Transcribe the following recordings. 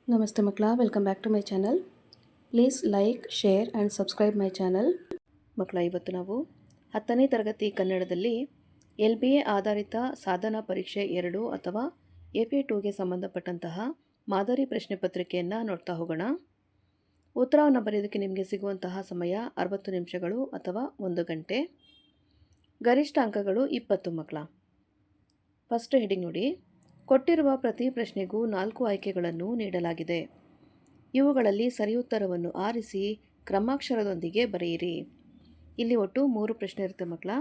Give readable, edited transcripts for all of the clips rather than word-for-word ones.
ನಮಸ್ತೆ ಮಕ್ಕಳ, welcome back to my channel. Please like, share and subscribe my channel. ಮಕ್ಕಳ, ಇವತ್ತು ನಾವು 10ನೇ ತರಗತಿ ಕನ್ನಡದಲ್ಲಿ LBA ಆಧಾರಿತ ಸಾಧನಾ ಪರೀಕ್ಷೆ 2 ಅಥವಾ AP2ಗೆ ಸಂಬಂಧಪಟ್ಟಂತಹ ಮಾದರಿ ಪ್ರಶ್ನೆ ಪತ್ರಿಕೆಯನ್ನು ನೋಡ್ತಾ ಹೋಗೋಣ. ಉತ್ತರವನ್ನು ಬರೆಯೋದಕ್ಕೆ ನಿಮಗೆ ಸಿಗುವಂತಹ ಸಮಯ 60 ನಿಮಿಷಗಳು ಅಥವಾ 1 ಗಂಟೆ. ಗರಿಷ್ಠ ಅಂಕಗಳು 20 ಮಕ್ಕಳ. ಫಸ್ಟ್ ಹೆಡಿಂಗ್ ನೋಡಿ. ಕೊಟ್ಟಿರುವ ಪ್ರತಿ ಪ್ರಶ್ನೆಗೂ 4 ಆಯ್ಕೆಗಳನ್ನು ನೀಡಲಾಗಿದೆ. ಇವುಗಳಲ್ಲಿ ಸರಿಯುತ್ತರವನ್ನು ಆರಿಸಿ ಕ್ರಮಾಕ್ಷರದೊಂದಿಗೆ ಬರೆಯಿರಿ. ಇಲ್ಲಿ ಒಟ್ಟು 3 ಪ್ರಶ್ನೆ ಇರುತ್ತೆ ಮಕ್ಕಳ.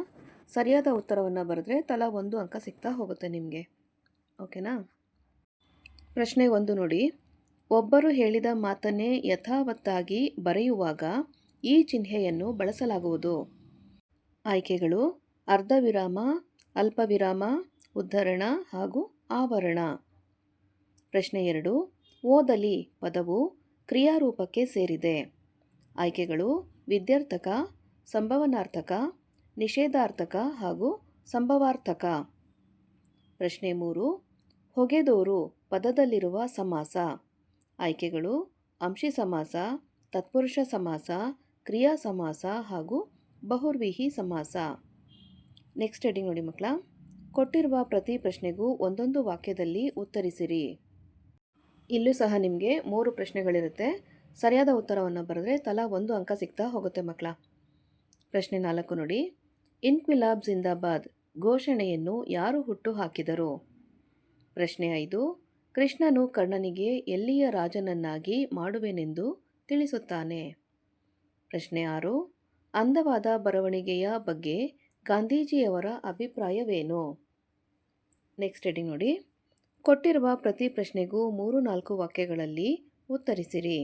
ಸರಿಯಾದ ಉತ್ತರವನ್ನು ಬರೆದ್ರೆ ತಲಾ 1 ಅಂಕ ಸಿಗ್ತಾ ಹೋಗುತ್ತೆ ನಿಮಗೆ. ಓಕೆನಾ? ಪ್ರಶ್ನೆ 1 ನೋಡಿ. ಒಬ್ಬರು ಹೇಳಿದ ಮಾತನ್ನೇ ಯಥಾವತ್ತಾಗಿ ಬರೆಯುವಾಗ ಈ ಚಿಹ್ನೆಯನ್ನು ಬಳಸಲಾಗುವುದು. ಆಯ್ಕೆಗಳು: ಅರ್ಧ ವಿರಾಮ, ಅಲ್ಪ ವಿರಾಮ, ಉದ್ಧರಣ ಹಾಗೂ ಆವರಣ. ಪ್ರಶ್ನೆ 2. ಓದಲಿ ಪದವು ಕ್ರಿಯಾರೂಪಕ್ಕೆ ಸೇರಿದೆ. ಆಯ್ಕೆಗಳು: ವಿದ್ಯಾರ್ಥಕ, ಸಂಭವನಾರ್ಥಕ, ನಿಷೇಧಾರ್ಥಕ ಹಾಗೂ ಸಂಭವಾರ್ಥಕ. ಪ್ರಶ್ನೆ 3. ಹೊಗೆದೋರು ಪದದಲ್ಲಿರುವ ಸಮಾಸ. ಆಯ್ಕೆಗಳು: ಅಂಶಿ ಸಮಾಸ, ತತ್ಪುರುಷ ಸಮಾಸ, ಕ್ರಿಯಾ ಸಮಾಸ ಹಾಗೂ ಬಹುರ್ವಿಹಿ ಸಮಾಸ. ನೆಕ್ಸ್ಟ್ ಹೆಡಿಂಗ್ ನೋಡಿ ಮಕ್ಕಳ. ಕೊಟ್ಟಿರುವ ಪ್ರತಿ ಪ್ರಶ್ನೆಗೂ ಒಂದೊಂದು ವಾಕ್ಯದಲ್ಲಿ ಉತ್ತರಿಸಿರಿ. ಇಲ್ಲೂ ಸಹ ನಿಮಗೆ 3 ಪ್ರಶ್ನೆಗಳಿರುತ್ತೆ. ಸರಿಯಾದ ಉತ್ತರವನ್ನು ಬರೆದ್ರೆ ತಲಾ 1 ಅಂಕ ಸಿಗ್ತಾ ಹೋಗುತ್ತೆ ಮಕ್ಕಳ. ಪ್ರಶ್ನೆ 4 ನೋಡಿ. ಇನ್ಕ್ವಿಲಾಬ್ ಜಿಂದಾಬಾದ್ ಘೋಷಣೆಯನ್ನು ಯಾರು ಹುಟ್ಟು ಹಾಕಿದರು? ಪ್ರಶ್ನೆ 5. ಕೃಷ್ಣನು ಕರ್ಣನಿಗೆ ಎಲ್ಲಿಯ ರಾಜನನ್ನಾಗಿ ಮಾಡುವೆನೆಂದು ತಿಳಿಸುತ್ತಾನೆ? ಪ್ರಶ್ನೆ 6. ಅಂದವಾದ ಬರವಣಿಗೆಯ ಬಗ್ಗೆ ಗಾಂಧೀಜಿಯವರ ಅಭಿಪ್ರಾಯವೇನು? ನೆಕ್ಸ್ಟ್ ಹೆಡಿಂಗ್ ನೋಡಿ. ಕೊಟ್ಟಿರುವ ಪ್ರತಿ ಪ್ರಶ್ನೆಗೂ 3-4 ವಾಕ್ಯಗಳಲ್ಲಿ ಉತ್ತರಿಸಿರಿ.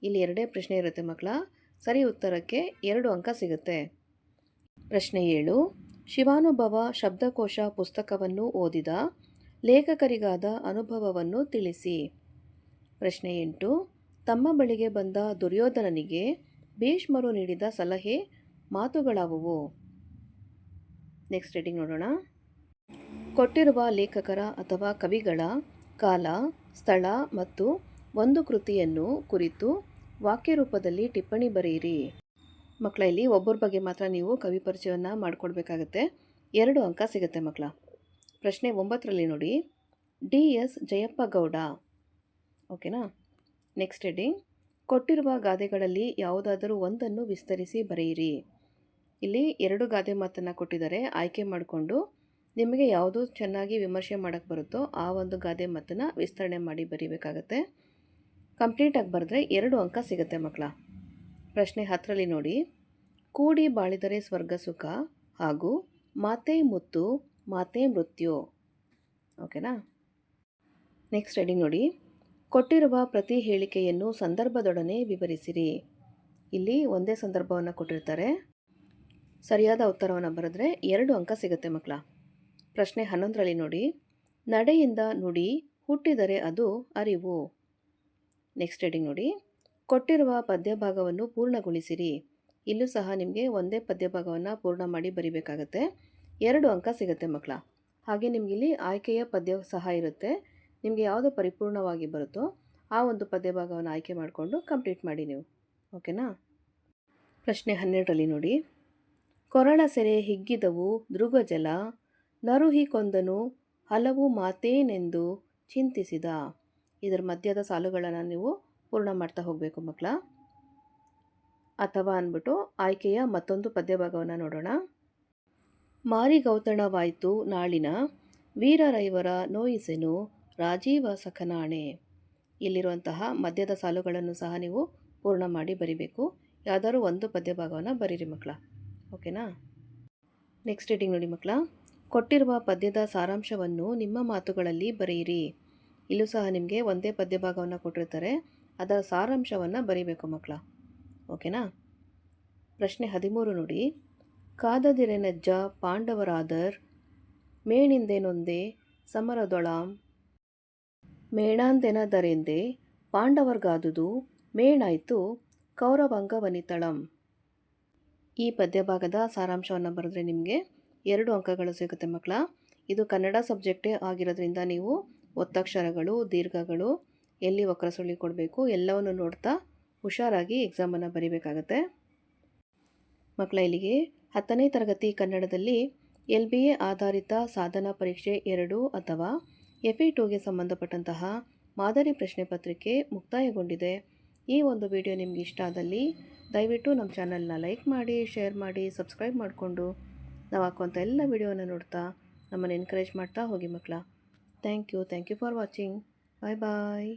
ಇಲ್ಲಿ 2 ಪ್ರಶ್ನೆ ಇರುತ್ತೆ ಮಕ್ಕಳ. ಸರಿ ಉತ್ತರಕ್ಕೆ 2 ಅಂಕ ಸಿಗುತ್ತೆ. ಪ್ರಶ್ನೆ 7. ಶಿವಾನುಭವ ಶಬ್ದಕೋಶ ಪುಸ್ತಕವನ್ನು ಓದಿದ ಲೇಖಕರಿಗಾದ ಅನುಭವವನ್ನು ತಿಳಿಸಿ. ಪ್ರಶ್ನೆ 8. ತಮ್ಮ ಬಳಿಗೆ ಬಂದ ದುರ್ಯೋಧನನಿಗೆ ಭೀಷ್ಮರು ನೀಡಿದ ಸಲಹೆ ಮಾತುಗಳಾವುವು? ನೆಕ್ಸ್ಟ್ ಹೆಡಿಂಗ್ ನೋಡೋಣ. ಕೊಟ್ಟಿರುವ ಲೇಖಕರ ಅಥವಾ ಕವಿಗಳ ಕಾಲ, ಸ್ಥಳ ಮತ್ತು ಒಂದು ಕೃತಿಯನ್ನು ಕುರಿತು ವಾಕ್ಯ ರೂಪದಲ್ಲಿ ಟಿಪ್ಪಣಿ ಬರೆಯಿರಿ. ಮಕ್ಕಳ, ಇಲ್ಲಿ ಒಬ್ಬರ ಬಗ್ಗೆ ಮಾತ್ರ ನೀವು ಕವಿ ಪರಿಚಯವನ್ನು ಮಾಡಿಕೊಡ್ಬೇಕಾಗತ್ತೆ. 2 ಅಂಕ ಸಿಗುತ್ತೆ ಮಕ್ಕಳ. ಪ್ರಶ್ನೆ 9ರಲ್ಲಿ ನೋಡಿ. DS ಜಯಪ್ಪ ಗೌಡ. ಓಕೆನಾ? Next heading. ಕೊಟ್ಟಿರುವ ಗಾದೆಗಳಲ್ಲಿ ಯಾವುದಾದರೂ ಒಂದನ್ನು ವಿಸ್ತರಿಸಿ ಬರೆಯಿರಿ. ಇಲ್ಲಿ 2 ಗಾದೆ ಮಾತನ್ನು ಕೊಟ್ಟಿದ್ದಾರೆ. ಆಯ್ಕೆ ಮಾಡಿಕೊಂಡು ನಿಮಗೆ ಯಾವುದು ಚೆನ್ನಾಗಿ ವಿಮರ್ಶೆ ಮಾಡೋಕ್ಕೆ ಬರುತ್ತೋ ಆ ಒಂದು ಗಾದೆ ಮಾತನ್ನು ವಿಸ್ತರಣೆ ಮಾಡಿ ಬರೀಬೇಕಾಗತ್ತೆ. ಕಂಪ್ಲೀಟಾಗಿ ಬರೆದ್ರೆ 2 ಅಂಕ ಸಿಗುತ್ತೆ ಮಕ್ಕಳ. ಪ್ರಶ್ನೆ 10ರಲ್ಲಿ ನೋಡಿ. ಕೂಡಿ ಬಾಳಿದರೆ ಸ್ವರ್ಗ ಸುಖ ಹಾಗೂ ಮಾತೇ ಮುತ್ತು ಮಾತೇ ಮೃತ್ಯು. ಓಕೆನಾ? ನೆಕ್ಸ್ಟ್ ಹೆಡಿಂಗ್ ನೋಡಿ. ಕೊಟ್ಟಿರುವ ಪ್ರತಿ ಹೇಳಿಕೆಯನ್ನು ಸಂದರ್ಭದೊಡನೆ ವಿವರಿಸಿರಿ. ಇಲ್ಲಿ ಒಂದೇ ಸಂದರ್ಭವನ್ನು ಕೊಟ್ಟಿರ್ತಾರೆ. ಸರಿಯಾದ ಉತ್ತರವನ್ನು ಬರೆದ್ರೆ 2 ಅಂಕ ಸಿಗುತ್ತೆ ಮಕ್ಕಳ. ಪ್ರಶ್ನೆ 11ರಲ್ಲಿ ನೋಡಿ. ನಡೆಯಿಂದ ನುಡಿ ಹುಟ್ಟಿದರೆ ಅದು ಅರಿವು. ನೆಕ್ಸ್ಟ್ ಹೆಡಿಂಗ್ ನೋಡಿ. ಕೊಟ್ಟಿರುವ ಪದ್ಯಭಾಗವನ್ನು ಪೂರ್ಣಗೊಳಿಸಿರಿ. ಇಲ್ಲೂ ಸಹ ನಿಮಗೆ ಒಂದೇ ಪದ್ಯಭಾಗವನ್ನು ಪೂರ್ಣ ಮಾಡಿ ಬರಿಬೇಕಾಗತ್ತೆ. 2 ಅಂಕ ಸಿಗುತ್ತೆ ಮಕ್ಕಳ. ಹಾಗೆ ನಿಮಗಿಲ್ಲಿ ಆಯ್ಕೆಯ ಪದ್ಯ ಸಹ ಇರುತ್ತೆ. ನಿಮಗೆ ಯಾವುದು ಪರಿಪೂರ್ಣವಾಗಿ ಬರುತ್ತೋ ಆ ಒಂದು ಪದ್ಯಭಾಗವನ್ನು ಆಯ್ಕೆ ಮಾಡಿಕೊಂಡು ಕಂಪ್ಲೀಟ್ ಮಾಡಿ ನೀವು. ಓಕೆನಾ? ಪ್ರಶ್ನೆ 12ರಲ್ಲಿ ನೋಡಿ. ಕೊರಳ ಸೆರೆ ಹಿಗ್ಗಿದವು ದೃಗಜಲ ನರುಹಿ ಕೊಂದನು ಹಲವು ಮಾತೇನೆಂದು ಚಿಂತಿಸಿದ. ಇದರ ಮಧ್ಯದ ಸಾಲುಗಳನ್ನು ನೀವು ಪೂರ್ಣ ಮಾಡ್ತಾ ಹೋಗಬೇಕು ಮಕ್ಕಳ. ಅಥವಾ ಅಂದ್ಬಿಟ್ಟು ಆಯ್ಕೆಯ ಮತ್ತೊಂದು ಪದ್ಯಭಾಗವನ್ನು ನೋಡೋಣ. ಮಾರಿಗೌತಣವಾಯ್ತು ನಾಳಿನ ವೀರರೈವರ ನೋಯಿಸೆನು ರಾಜೀವ ಸಖನಾಣೆ. ಇಲ್ಲಿರುವಂತಹ ಮಧ್ಯದ ಸಾಲುಗಳನ್ನು ಸಹ ನೀವು ಪೂರ್ಣ ಮಾಡಿ ಬರಿಬೇಕು. ಯಾವುದಾದ್ರು ಒಂದು ಪದ್ಯಭಾಗವನ್ನು ಬರೀರಿ ಮಕ್ಕಳ. ಓಕೆನಾ? ನೆಕ್ಸ್ಟ್ ಹೆಡಿಂಗ್ ನೋಡಿ ಮಕ್ಕಳ. ಕೊಟ್ಟಿರುವ ಪದ್ಯದ ಸಾರಾಂಶವನ್ನು ನಿಮ್ಮ ಮಾತುಗಳಲ್ಲಿ ಬರೆಯಿರಿ. ಇಲ್ಲೂ ಸಹ ನಿಮಗೆ ಒಂದೇ ಪದ್ಯಭಾಗವನ್ನು ಕೊಟ್ಟಿರ್ತಾರೆ. ಅದರ ಸಾರಾಂಶವನ್ನು ಬರೀಬೇಕು ಮಕ್ಕಳ. ಓಕೆನಾ? ಪ್ರಶ್ನೆ 13 ನೋಡಿ. ಕಾದದಿರೆನಜ್ಜ ಪಾಂಡವರಾದರ್ ಮೇಣಿಂದೆನೊಂದೆ ಸಮರದೊಳಾಂ ಮೇಣಾಂದೆನದರೆಂದೆ ಪಾಂಡವರ್ಗಾದುದು ಮೇಣಾಯ್ತು ಕೌರವಂಗವನಿತಳಂ. ಈ ಪದ್ಯಭಾಗದ ಸಾರಾಂಶವನ್ನು ಬರೆದ್ರೆ ನಿಮಗೆ 2 ಅಂಕಗಳು ಸಿಗುತ್ತೆ ಮಕ್ಕಳ. ಇದು ಕನ್ನಡ ಸಬ್ಜೆಕ್ಟೇ ಆಗಿರೋದ್ರಿಂದ ನೀವು ಒತ್ತಕ್ಷರಗಳು, ದೀರ್ಘಗಳು ಎಲ್ಲಿ ವಕ್ರ ಸುಳಿ ಕೊಡಬೇಕು ಎಲ್ಲವನ್ನು ನೋಡ್ತಾ ಹುಷಾರಾಗಿ ಎಕ್ಸಾಮನ್ನು ಬರೀಬೇಕಾಗತ್ತೆ. ಮಕ್ಕಳ ಇಲ್ಲಿಗೆ 10ನೇ ತರಗತಿ ಕನ್ನಡದಲ್ಲಿ LBA ಆಧಾರಿತ ಸಾಧನಾ ಪರೀಕ್ಷೆ 2 ಅಥವಾ FE2ಗೆ ಸಂಬಂಧಪಟ್ಟಂತಹ ಮಾದರಿ ಪ್ರಶ್ನೆ ಪತ್ರಿಕೆ ಮುಕ್ತಾಯಗೊಂಡಿದೆ. ಈ ಒಂದು ವಿಡಿಯೋ ನಿಮಗೆ ಇಷ್ಟ ಆದಲ್ಲಿ ದಯವಿಟ್ಟು ನಮ್ಮ ಚಾನಲ್ನ ಲೈಕ್ ಮಾಡಿ, ಶೇರ್ ಮಾಡಿ, ಸಬ್ಸ್ಕ್ರೈಬ್ ಮಾಡಿಕೊಂಡು ನಾವು ಹಾಕುವಂಥ ಎಲ್ಲ ವಿಡಿಯೋನ ನೋಡ್ತಾ ನಮ್ಮನ್ನು ಎನ್ಕರೇಜ್ ಮಾಡ್ತಾ ಹೋಗಿ ಮಕ್ಕಳ. Thank you for watching. Bye bye.